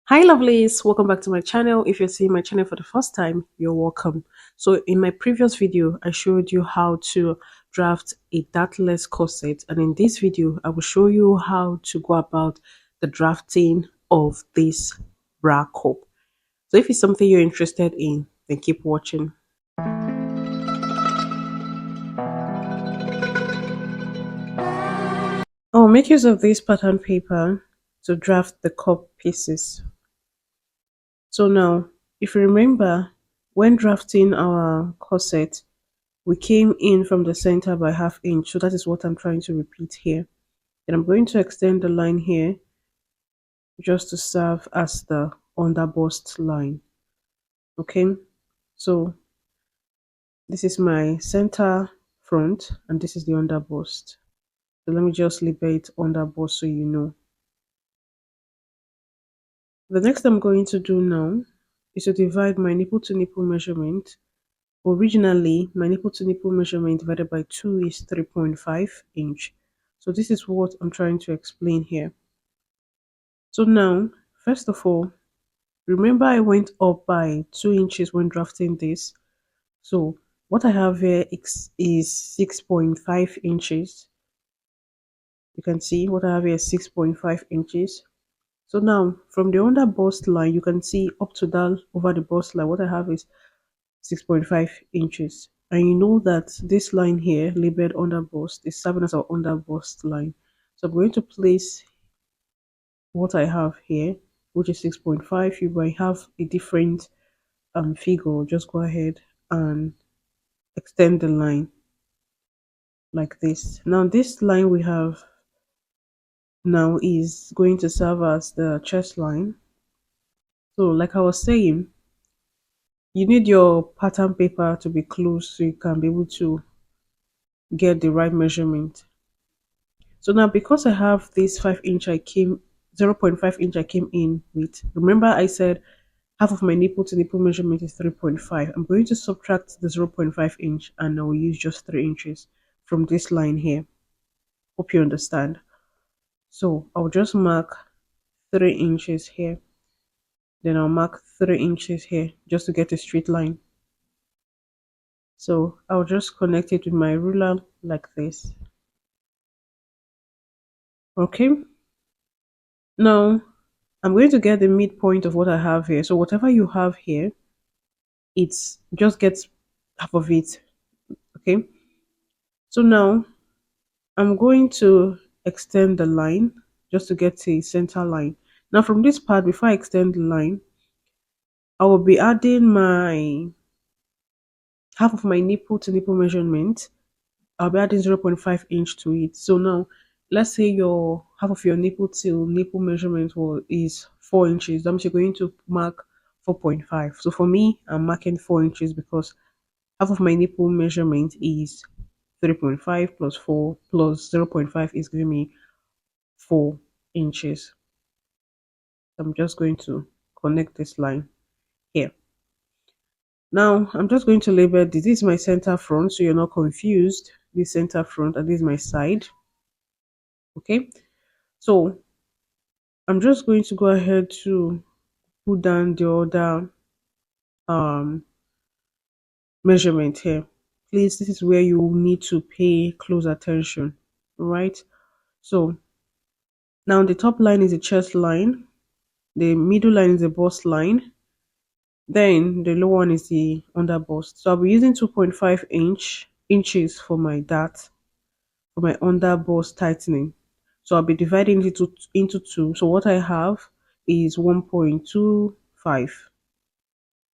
Hi lovelies, welcome back to my channel. If you're seeing my channel for the first time, you're welcome. So in my previous video, I showed you how to draft a dartless corset, and in this video, I will show you how to go about the drafting of this bra cup. So if it's something you're interested in, then keep watching. I'll make use of this pattern paper to draft the cup pieces. So now, if you remember, when drafting our corset, we came in from the center by ½ inch, so that is what I'm trying to repeat here. Then I'm going to extend the line here just to serve as the under bust line. Okay, so this is my center front and this is the under bust. So let me just label it under bust so you know. The next I'm going to do now is to divide my nipple to nipple measurement. Originally, my nipple to nipple measurement divided by 2 is 3.5 inch. So this is what I'm trying to explain here. So now, first of all, remember I went up by 2 inches when drafting this. So what I have here is 6.5 inches. You can see what I have here is 6.5 inches. So now from the under bust line, you can see up to that over the bust line, what I have is 6.5 inches. And you know that this line here labeled under bust is serving as our under bust line. So I'm going to place what I have here, which is 6.5. You might have a different figure. Just go ahead and extend the line like this. Now this line we have now is going to serve as the chest line. So like I was saying, you need your pattern paper to be close so you can be able to get the right measurement. So now because I have this 5 inch, I came 0.5 inch I came in with. Remember I said half of my nipple to nipple measurement is 3.5. I'm going to subtract the 0.5 inch and I will use just 3 inches from this line here. Hope you understand. So I'll just mark 3 inches here. Then I'll mark 3 inches here just to get a straight line. So I'll just connect it with my ruler like this. Okay. Now I'm going to get the midpoint of what I have here. So whatever you have here, it's just gets half of it. Okay. So now I'm going to extend the line just to get a center line. Now from this part, before I extend the line, I will be adding my half of my nipple to nipple measurement. I'll be adding 0.5 inch to it. So now let's say your half of your nipple to nipple measurement is 4 inches. That means you're going to mark 4.5. So for me, I'm marking 4 inches because half of my nipple measurement is 3.5 plus 4 plus 0.5 is giving me 4 inches. I'm just going to connect this line here. Now I'm just going to label this. This is my center front, so you're not confused. This center front and this is my side. Okay, so I'm just going to go ahead to put down the other um measurement here. Please, this is where you need to pay close attention. All right, so now the top line is the chest line, the middle line is the bust line, then the lower one is the under bust. So I'll be using 2.5 inches for my dart, for my under bust tightening. So I'll be dividing it into two. So what I have is 1.25.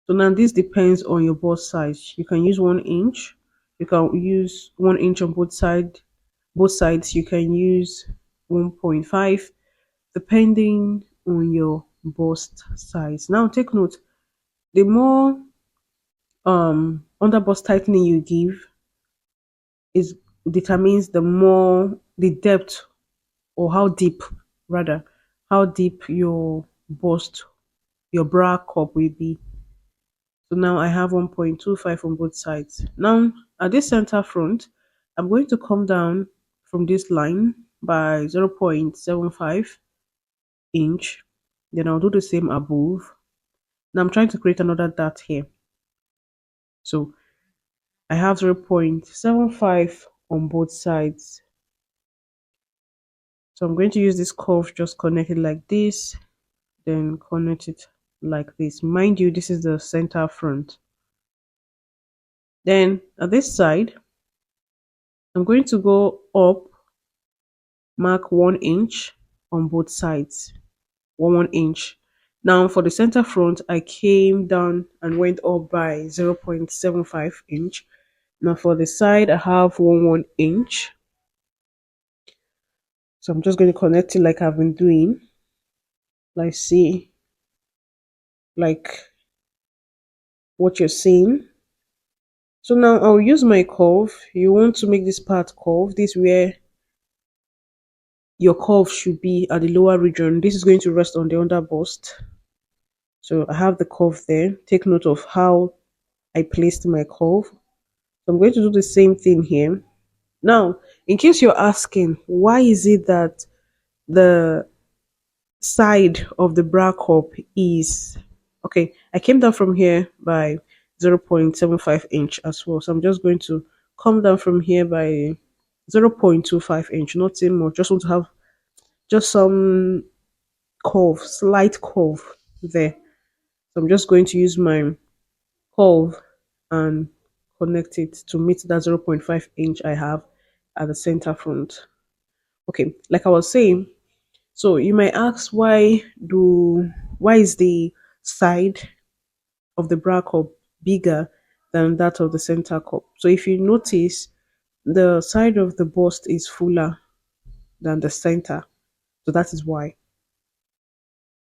So now this depends on your bust size. You can use 1 inch. You can use 1 inch on both sides. You can use 1.5 depending on your bust size. Now take note, the more under bust tightening you give is determines the more the depth, or how deep rather, how deep your bust, your bra cup will be. So now I have 1.25 on both sides. Now at this center front, I'm going to come down from this line by 0.75 inch. Then I'll do the same above. Now I'm trying to create another dot here. So I have 0.75 on both sides. So I'm going to use this curve, just connect it like this, then connect it like this. Mind you, this is the center front. Then at this side, I'm going to go up, mark 1 inch on both sides, 1 inch. Now for the center front, I came down and went up by 0.75 inch. Now for the side, I have 1 inch. So I'm just going to connect it like I've been doing. Let's see, like what you're seeing. So now I'll use my curve. You want to make this part curve. This where your curve should be at the lower region. This is going to rest on the under bust. So I have the curve there. Take note of how I placed my curve. So I'm going to do the same thing here. Now, in case you're asking, why is it that the side of the bra cup is okay? I came down from here by 0.75 inch as well. So I'm just going to come down from here by 0.25 inch, nothing more. Just want to have just some curve, slight curve there. So I'm just going to use my curve and connect it to meet that 0.5 inch I have at the center front. Okay, like I was saying, so you might ask why is the side of the bra cup bigger than that of the center cup? So if you notice, the side of the bust is fuller than the center. So that is why.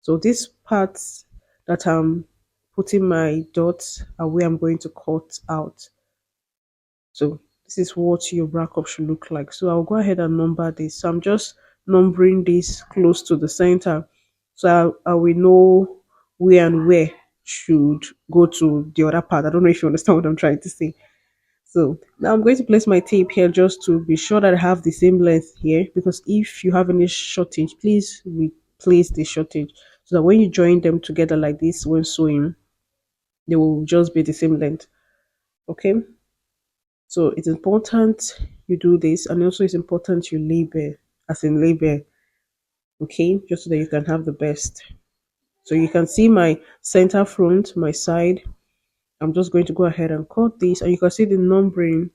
So these parts that I'm putting my dots are where I'm going to cut out. So this is what your backup should look like. So I'll go ahead and number this. So I'm just numbering this close to the center. So I will know where and where should go to the other part. I don't know if you understand what I'm trying to say. So now I'm going to place my tape here just to be sure that I have the same length here, because if you have any shortage, please replace the shortage so that when you join them together like this when sewing, they will just be the same length. Okay, so it's important you do this, and also it's important you label, as in label, okay, just so that you can have the best. So you can see my center front, my side. I'm just going to go ahead and cut this, and you can see the numbering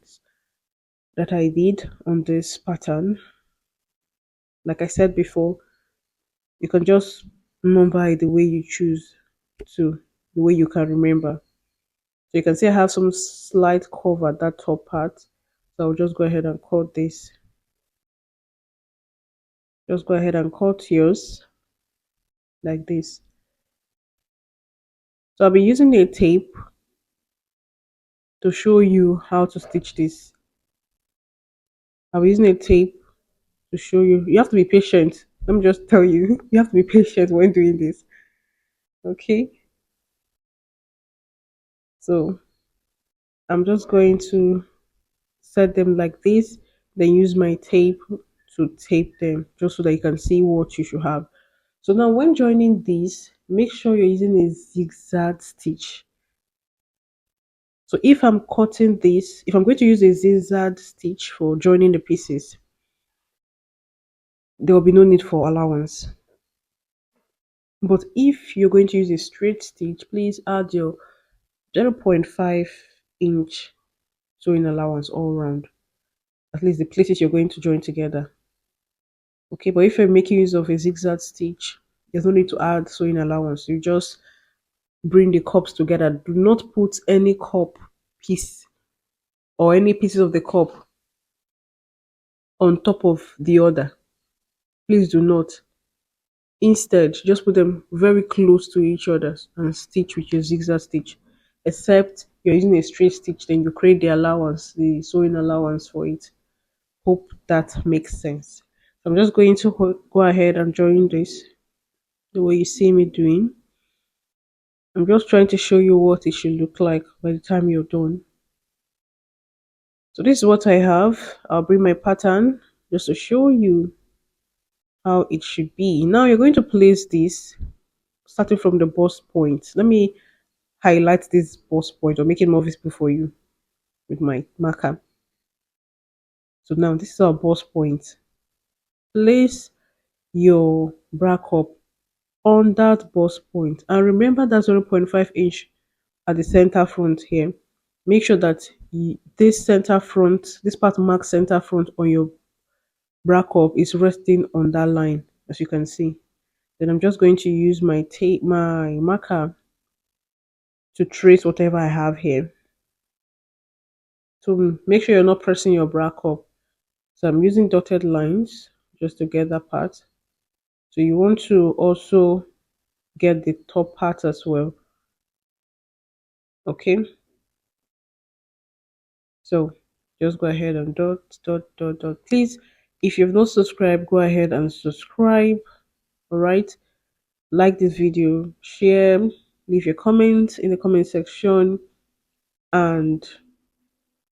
that I did on this pattern. Like I said before, you can just number it the way you choose to, the way you can remember. So you can see I have some slight curve at that top part. So I'll just go ahead and cut this. Just go ahead and cut yours like this. So I'll be using a tape to show you how to stitch this. I'll be using a tape to show you. You have to be patient. Let me just tell you, you have to be patient when doing this. Okay. So I'm just going to set them like this, then use my tape to tape them just so that you can see what you should have. So now when joining these, make sure you're using a zigzag stitch. So if I'm cutting this, if I'm going to use a zigzag stitch for joining the pieces, there will be no need for allowance. But if you're going to use a straight stitch, please add your 0.5 inch sewing allowance all around, at least the places you're going to join together. Okay, but if you're making use of a zigzag stitch, there's no need to add sewing allowance. You just bring the cups together. Do not put any cup piece or any pieces of the cup on top of the other. Please do not. Instead, just put them very close to each other and stitch with your zigzag stitch. Except you're using a straight stitch, then you create the allowance, the sewing allowance for it. Hope that makes sense. So I'm just going to go ahead and join this the way you see me doing. I'm just trying to show you what it should look like by the time you're done. So this is what I have. I'll bring my pattern just to show you how it should be. Now you're going to place this starting from the bust point. Let me highlight this bust point or make it more visible for you with my marker. So now this is our bust point. Place your bra cup on that bust point and remember that 0.5 inch at the center front here. Make sure that this center front, this part marked center front on your bra cup is resting on that line, as you can see. Then I'm just going to use my tape, my marker, to trace whatever I have here. So make sure you're not pressing your bra cup. So I'm using dotted lines just to get that part. So you want to also get the top part as well. Okay. So just go ahead and dot. Please, if you've not subscribed, go ahead and subscribe. All right. Like this video, share, leave your comments in the comment section, and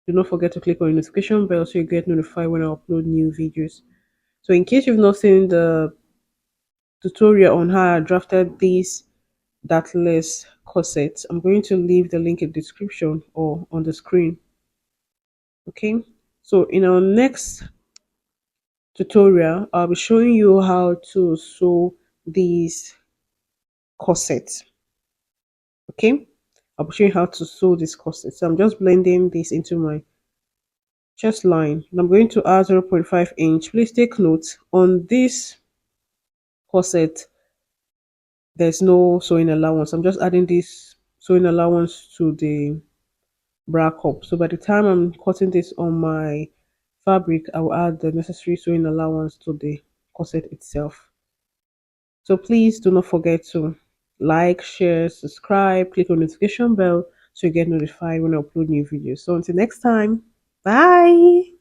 do not forget to click on the notification bell so you get notified when I upload new videos. So in case you've not seen the tutorial on how I drafted this dartless corset, I'm going to leave the link in the description or on the screen. Okay, so in our next tutorial, I'll be showing you how to sew these corsets. Okay, I'll be showing you how to sew this corset. So I'm just blending this into my chest line and I'm going to add 0.5 inch. Please take note on this corset there's no sewing allowance. I'm just adding this sewing allowance to the bra cup. So by the time I'm cutting this on my fabric, I will add the necessary sewing allowance to the corset itself. So please do not forget to like, share, subscribe, click on the notification bell so you get notified when I upload new videos. So until next time, bye.